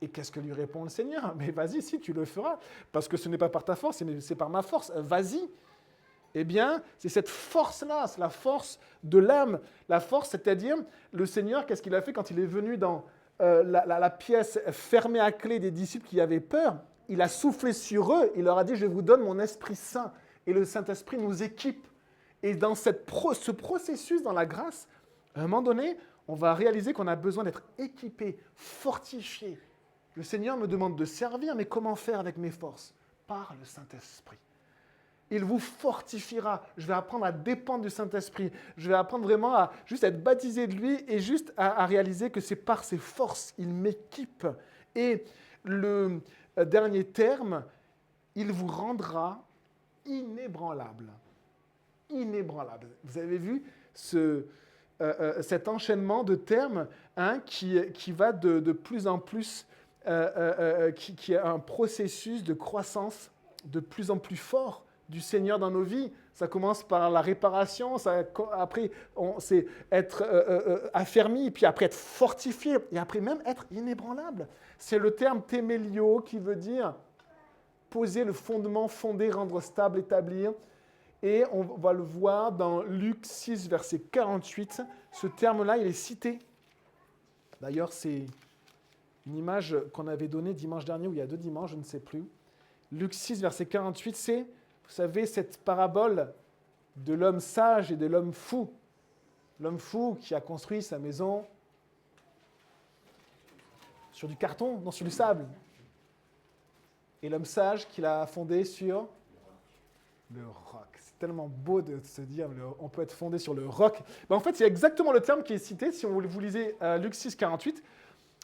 A: Et qu'est-ce que lui répond le Seigneur? Mais vas-y, si, tu le feras, parce que ce n'est pas par ta force, c'est par ma force. Vas-y. Eh bien, c'est cette force-là, c'est la force de l'âme. La force, c'est-à-dire, le Seigneur, qu'est-ce qu'il a fait quand il est venu dans la pièce fermée à clé des disciples qui avaient peur? Il a soufflé sur eux, il leur a dit, je vous donne mon Esprit Saint. Et le Saint-Esprit nous équipe. Et dans ce processus, dans la grâce, à un moment donné, on va réaliser qu'on a besoin d'être équipé, fortifié. Le Seigneur me demande de servir, mais comment faire avec mes forces? Par le Saint-Esprit. Il vous fortifiera. Je vais apprendre à dépendre du Saint-Esprit. Je vais apprendre vraiment à juste être baptisé de lui et juste à réaliser que c'est par ses forces. Il m'équipe. Et le dernier terme, il vous rendra inébranlable. Inébranlable. Vous avez vu cet enchaînement de termes qui va de plus en plus, qui est un processus de croissance de plus en plus fort du Seigneur dans nos vies. Ça commence par la réparation, après c'est être affermi, puis après être fortifié, et après même être inébranlable. C'est le terme témélio qui veut dire poser le fondement, fonder, rendre stable, établir. Et on va le voir dans Luc 6, verset 48. Ce terme-là, il est cité. D'ailleurs, c'est une image qu'on avait donnée dimanche dernier, ou il y a 2 dimanches, je ne sais plus. Luc 6, verset 48, c'est, vous savez, cette parabole de l'homme sage et de l'homme fou. L'homme fou qui a construit sa maison sur du carton, non, sur du sable. Et l'homme sage qu'il a fondé sur le roc. C'est tellement beau de se dire on peut être fondé sur le roc. En fait, c'est exactement le terme qui est cité si vous lisez Luc 6, 48.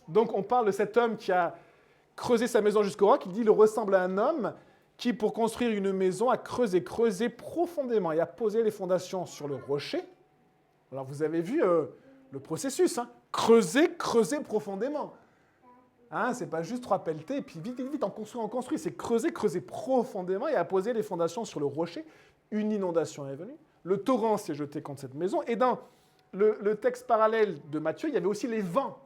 A: Donc, on parle de cet homme qui a creusé sa maison jusqu'au roc. Il dit il ressemble à un homme qui, pour construire une maison, a creusé profondément et a posé les fondations sur le rocher. Alors, vous avez vu le processus. Hein. Creuser profondément. Hein, c'est pas juste 3 pelletés, et puis vite, on construit. C'est creuser profondément et a posé les fondations sur le rocher. Une inondation est venue. Le torrent s'est jeté contre cette maison. Et dans le texte parallèle de Matthieu, il y avait aussi les vents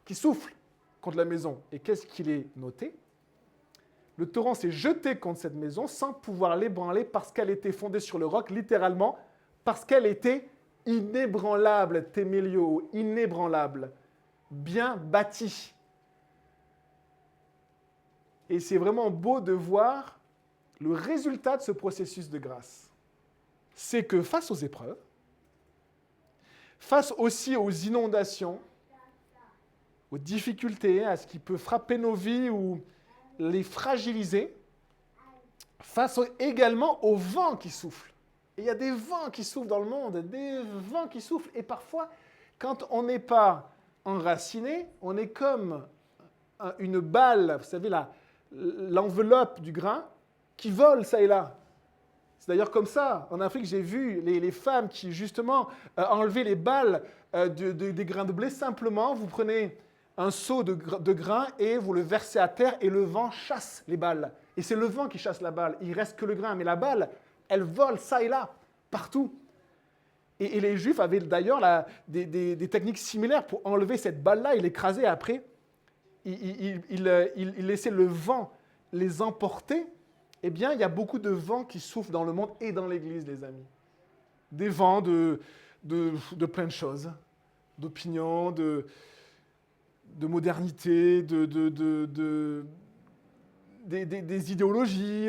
A: qui soufflent contre la maison. Et qu'est-ce qu'il est noté? Le torrent s'est jeté contre cette maison sans pouvoir l'ébranler parce qu'elle était fondée sur le roc, littéralement, parce qu'elle était inébranlable, témélio, inébranlable, bien bâtie. Et c'est vraiment beau de voir le résultat de ce processus de grâce. C'est que face aux épreuves, face aussi aux inondations, aux difficultés, à ce qui peut frapper nos vies ou les fragiliser, face également aux vents qui soufflent. Et il y a des vents qui soufflent dans le monde, des vents qui soufflent. Et parfois, quand on n'est pas enraciné, on est comme une balle, vous savez, l'enveloppe du grain, qui vole ça et là. C'est d'ailleurs comme ça. En Afrique, j'ai vu les femmes qui, justement, enlevaient les balles des grains de blé. Simplement, vous prenez un seau de grains et vous le versez à terre et le vent chasse les balles. Et c'est le vent qui chasse la balle. Il ne reste que le grain. Mais la balle, elle vole ça et là, partout. Et les Juifs avaient d'ailleurs des techniques similaires pour enlever cette balle-là et l'écraser. Après, ils laissaient le vent les emporter. Eh bien, il y a beaucoup de vents qui soufflent dans le monde et dans l'Église, les amis. Des vents de plein de choses. D'opinion, de modernité, des idéologies,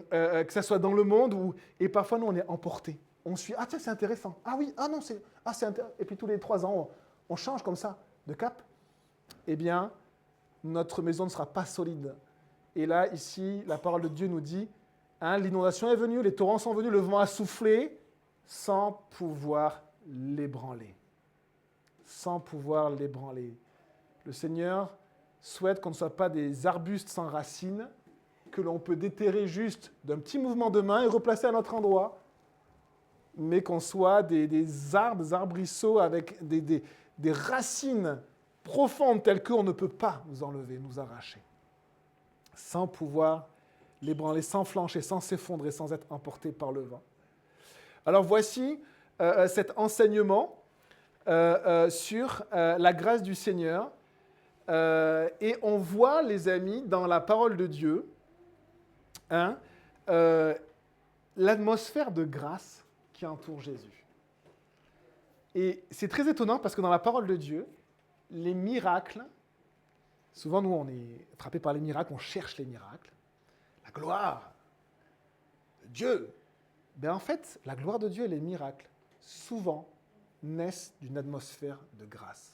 A: que ce soit dans le monde, et parfois, nous, on est emportés. On suit, ah tiens, c'est intéressant. Ah oui, ah non, c'est intéressant. Et puis tous les 3 ans, on change comme ça de cap. Eh bien, notre maison ne sera pas solide. Et là, ici, la parole de Dieu nous dit, hein, l'inondation est venue, les torrents sont venus, le vent a soufflé, sans pouvoir l'ébranler. Sans pouvoir l'ébranler. Le Seigneur souhaite qu'on ne soit pas des arbustes sans racines, que l'on peut déterrer juste d'un petit mouvement de main et replacer à notre endroit, mais qu'on soit des arbres, des arbrisseaux avec des racines profondes telles qu'on ne peut pas nous enlever, nous arracher, sans pouvoir l'ébranler, sans flancher, sans s'effondrer, sans être emporté par le vent. Alors voici cet enseignement sur la grâce du Seigneur. Et on voit, les amis, dans la parole de Dieu, hein, l'atmosphère de grâce qui entoure Jésus. Et c'est très étonnant parce que dans la parole de Dieu, les miracles, souvent nous on est frappés par les miracles, on cherche les miracles, la gloire de Dieu. Ben en fait, la gloire de Dieu et les miracles, souvent, naissent d'une atmosphère de grâce.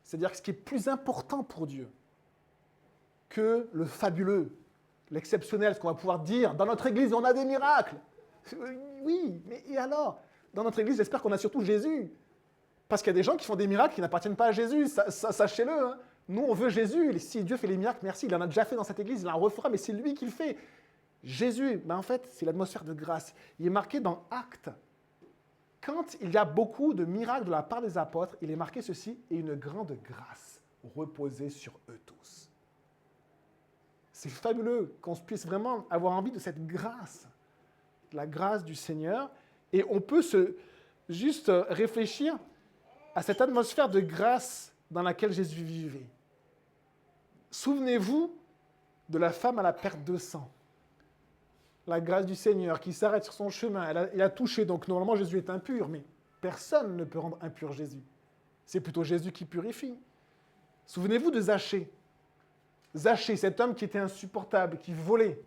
A: C'est-à-dire que ce qui est plus important pour Dieu que le fabuleux, l'exceptionnel, ce qu'on va pouvoir dire, dans notre Église, on a des miracles. Oui, mais et alors? Dans notre Église, j'espère qu'on a surtout Jésus. Parce qu'il y a des gens qui font des miracles qui n'appartiennent pas à Jésus, sachez-le. Hein. Nous, on veut Jésus. Si Dieu fait les miracles, merci, il en a déjà fait dans cette Église, il en refera, mais c'est lui qui le fait. Jésus, ben en fait, c'est l'atmosphère de grâce. Il est marqué dans Actes. Quand il y a beaucoup de miracles de la part des apôtres, il est marqué ceci, et une grande grâce reposait sur eux tous. C'est fabuleux qu'on puisse vraiment avoir envie de cette grâce, la grâce du Seigneur, et on peut juste réfléchir à cette atmosphère de grâce dans laquelle Jésus vivait. Souvenez-vous de la femme à la perte de sang. La grâce du Seigneur qui s'arrête sur son chemin. Il a touché, donc normalement Jésus est impur, mais personne ne peut rendre impur Jésus. C'est plutôt Jésus qui purifie. Souvenez-vous de Zachée. Zachée, cet homme qui était insupportable, qui volait.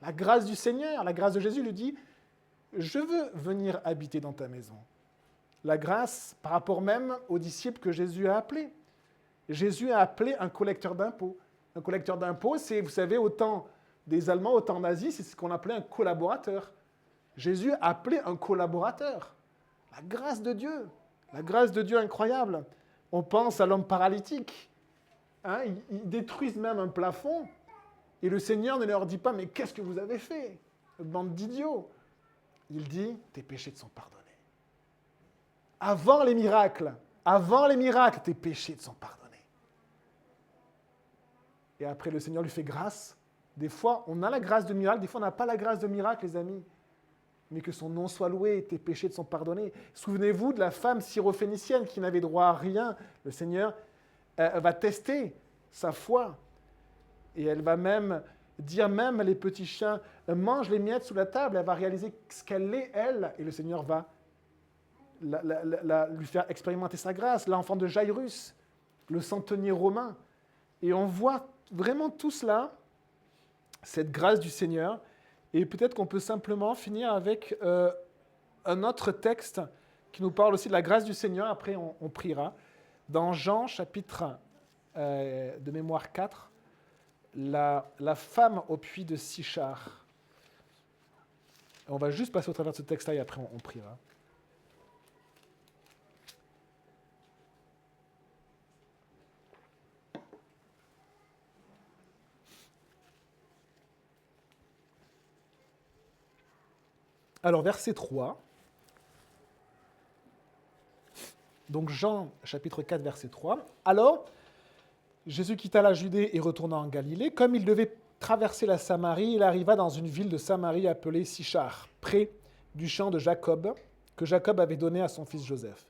A: La grâce du Seigneur, la grâce de Jésus lui dit « Je veux venir habiter dans ta maison ». La grâce par rapport même aux disciples que Jésus a appelés. Jésus a appelé un collecteur d'impôts. Un collecteur d'impôts, c'est, vous savez, autant des Allemands, autant nazis, c'est ce qu'on appelait un collaborateur. Jésus appelait un collaborateur. La grâce de Dieu incroyable. On pense à l'homme paralytique. Hein, ils détruisent même un plafond. Et le Seigneur ne leur dit pas, mais qu'est-ce que vous avez fait, bande d'idiots? Il dit, tes péchés te sont pardonnés. Avant les miracles, tes péchés te sont pardonnés. Et après, le Seigneur lui fait grâce. Des fois, on a la grâce de miracle, des fois, on n'a pas la grâce de miracle, les amis. Mais que son nom soit loué, tes péchés te sont pardonnés. Souvenez-vous de la femme syrophénicienne qui n'avait droit à rien. Le Seigneur va tester sa foi. Et elle va même dire, même les petits chiens mangent les miettes sous la table. Elle va réaliser ce qu'elle est, elle. Et le Seigneur va lui faire expérimenter sa grâce. L'enfant de Jairus, le centenier romain. Et on voit vraiment tout cela, cette grâce du Seigneur. Et peut-être qu'on peut simplement finir avec un autre texte qui nous parle aussi de la grâce du Seigneur. Après, on priera. Dans Jean, chapitre de mémoire 4, la femme au puits de Sichar. On va juste passer au travers de ce texte-là et après on priera. Alors, verset 3. Donc, Jean, chapitre 4, verset 3. Alors, Jésus quitta la Judée et retourna en Galilée. Comme il devait traverser la Samarie, il arriva dans une ville de Samarie appelée Sichar, près du champ de Jacob, que Jacob avait donné à son fils Joseph.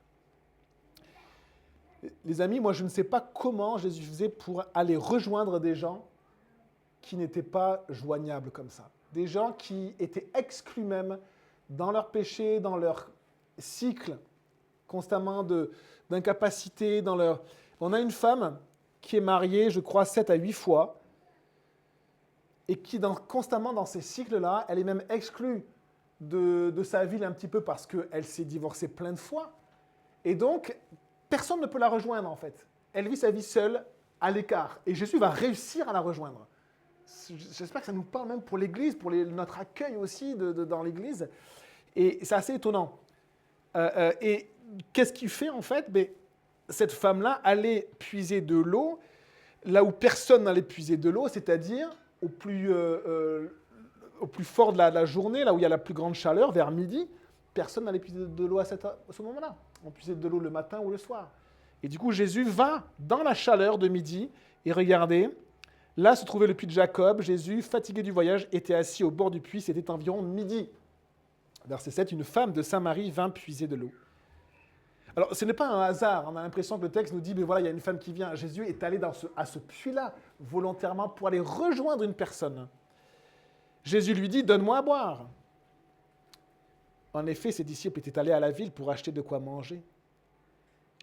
A: Les amis, moi, je ne sais pas comment Jésus faisait pour aller rejoindre des gens qui n'étaient pas joignables comme ça. Des gens qui étaient exclus même dans leur péché, dans leur cycle constamment d'incapacité. On a une femme qui est mariée, je crois, 7 à 8 fois, et qui, constamment dans ces cycles-là, elle est même exclue de sa ville un petit peu parce qu'elle s'est divorcée plein de fois. Et donc, personne ne peut la rejoindre, en fait. Elle vit sa vie seule, à l'écart. Et Jésus va réussir à la rejoindre. J'espère que ça nous parle même pour l'Église, pour notre accueil aussi dans l'Église. Et c'est assez étonnant. Et qu'est-ce qu'il fait, en fait? Cette femme-là allait puiser de l'eau là où personne n'allait puiser de l'eau, c'est-à-dire au plus fort de la journée, là où il y a la plus grande chaleur, vers midi, personne n'allait puiser de l'eau à ce moment-là. On puisait de l'eau le matin ou le soir. Et du coup, Jésus va dans la chaleur de midi, et regardez, là se trouvait le puits de Jacob. Jésus, fatigué du voyage, était assis au bord du puits, c'était environ midi. Verset 7, une femme de Samarie vint puiser de l'eau. Alors, ce n'est pas un hasard. On a l'impression que le texte nous dit, mais voilà, il y a une femme qui vient. Jésus est allé à ce puits-là, volontairement, pour aller rejoindre une personne. Jésus lui dit, donne-moi à boire. En effet, ses disciples étaient allés à la ville pour acheter de quoi manger.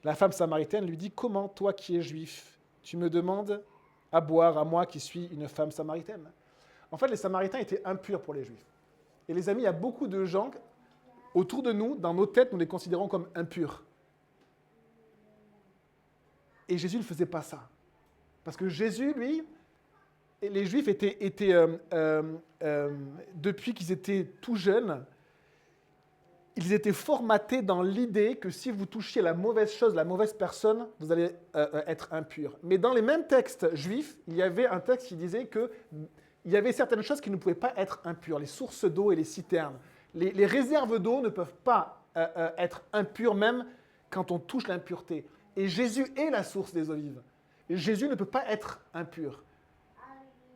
A: La femme samaritaine lui dit, comment, toi qui es juif, tu me demandes à boire à moi qui suis une femme samaritaine? En fait, les Samaritains étaient impurs pour les Juifs. Et les amis, il y a beaucoup de gens autour de nous, dans nos têtes, nous les considérons comme impurs. Et Jésus ne faisait pas ça. Parce que Jésus, lui, et les Juifs depuis qu'ils étaient tout jeunes, ils étaient formatés dans l'idée que si vous touchiez la mauvaise chose, la mauvaise personne, vous allez être impur. Mais dans les mêmes textes juifs, il y avait un texte qui disait qu'il y avait certaines choses qui ne pouvaient pas être impures, les sources d'eau et les citernes. Les réserves d'eau ne peuvent pas être impures, même quand on touche l'impureté. Et Jésus est la source des eaux vives. Et Jésus ne peut pas être impur.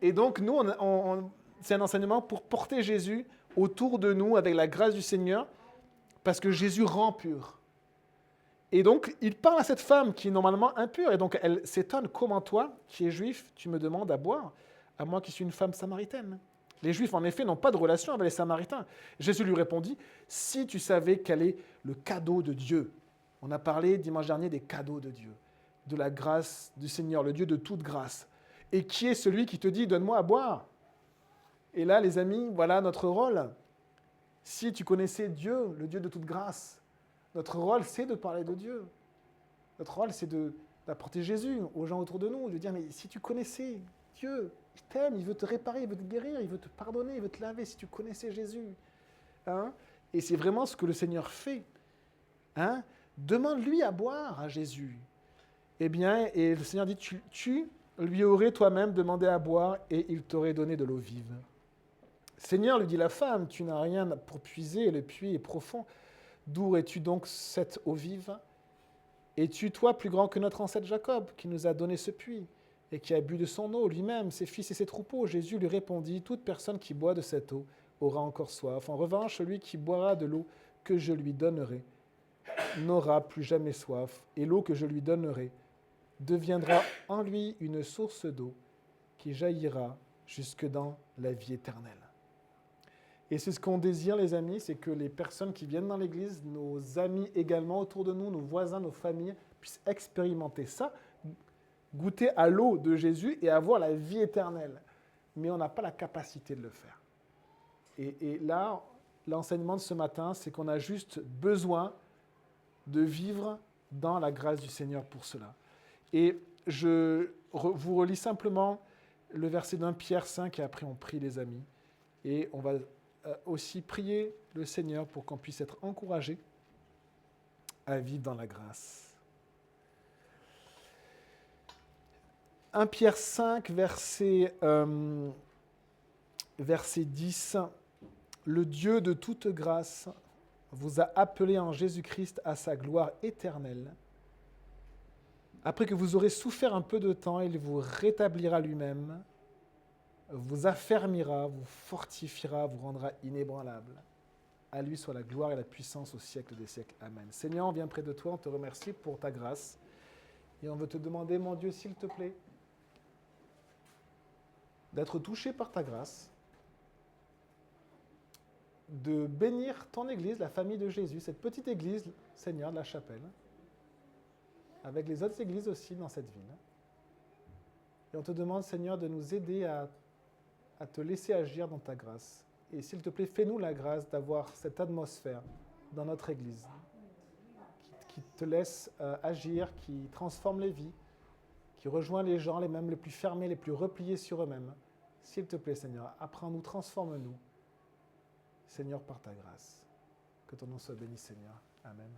A: Et donc, nous, c'est un enseignement pour porter Jésus autour de nous avec la grâce du Seigneur, parce que Jésus rend pur. Et donc, il parle à cette femme qui est normalement impure. Et donc, elle s'étonne, comment toi, qui es juif, tu me demandes à boire, à moi qui suis une femme samaritaine? Les Juifs, en effet, n'ont pas de relation avec les Samaritains. Jésus lui répondit, si tu savais quel est le cadeau de Dieu. On a parlé dimanche dernier des cadeaux de Dieu, de la grâce du Seigneur, le Dieu de toute grâce. Et qui est celui qui te dit, donne-moi à boire? Et là, les amis, voilà notre rôle. Si tu connaissais Dieu, le Dieu de toute grâce, notre rôle, c'est de parler de Dieu. Notre rôle, c'est d'apporter Jésus aux gens autour de nous, de dire, mais si tu connaissais Dieu, il t'aime, il veut te réparer, il veut te guérir, il veut te pardonner, il veut te laver si tu connaissais Jésus. Hein? Et c'est vraiment ce que le Seigneur fait. Hein? Demande-lui à boire à Jésus. Eh bien, et le Seigneur dit, tu lui aurais toi-même demandé à boire et il t'aurait donné de l'eau vive. Seigneur, lui dit la femme, tu n'as rien pour puiser, le puits est profond. D'où aurais-tu donc cette eau vive? Es-tu, toi, plus grand que notre ancêtre Jacob, qui nous a donné ce puits, et qui a bu de son eau lui-même, ses fils et ses troupeaux? Jésus lui répondit, toute personne qui boit de cette eau aura encore soif. En revanche, celui qui boira de l'eau que je lui donnerai n'aura plus jamais soif, et l'eau que je lui donnerai deviendra en lui une source d'eau qui jaillira jusque dans la vie éternelle. Et c'est ce qu'on désire, les amis, c'est que les personnes qui viennent dans l'Église, nos amis également autour de nous, nos voisins, nos familles, puissent expérimenter ça, goûter à l'eau de Jésus et avoir la vie éternelle. Mais on n'a pas la capacité de le faire. Et là, l'enseignement de ce matin, c'est qu'on a juste besoin de vivre dans la grâce du Seigneur pour cela. Et je vous relis simplement le verset d'1 Pierre 5 et après on prie, les amis. Et on va aussi prier le Seigneur pour qu'on puisse être encouragé à vivre dans la grâce. 1 Pierre 5, verset 10. Le Dieu de toute grâce vous a appelé en Jésus-Christ à sa gloire éternelle. Après que vous aurez souffert un peu de temps, il vous rétablira lui-même, vous affermira, vous fortifiera, vous rendra inébranlable. À lui soit la gloire et la puissance au siècle des siècles. Amen. Seigneur, on vient près de toi, on te remercie pour ta grâce. Et on veut te demander, mon Dieu, s'il te plaît, d'être touché par ta grâce, de bénir ton Église, la famille de Jésus, cette petite Église, Seigneur, de la chapelle, avec les autres églises aussi dans cette ville. Et on te demande, Seigneur, de nous aider à te laisser agir dans ta grâce. Et s'il te plaît, fais-nous la grâce d'avoir cette atmosphère dans notre Église qui te laisse agir, qui transforme les vies, qui rejoint les gens, les mêmes les plus fermés, les plus repliés sur eux-mêmes. S'il te plaît, Seigneur, apprends-nous, transforme-nous, Seigneur, par ta grâce. Que ton nom soit béni, Seigneur. Amen.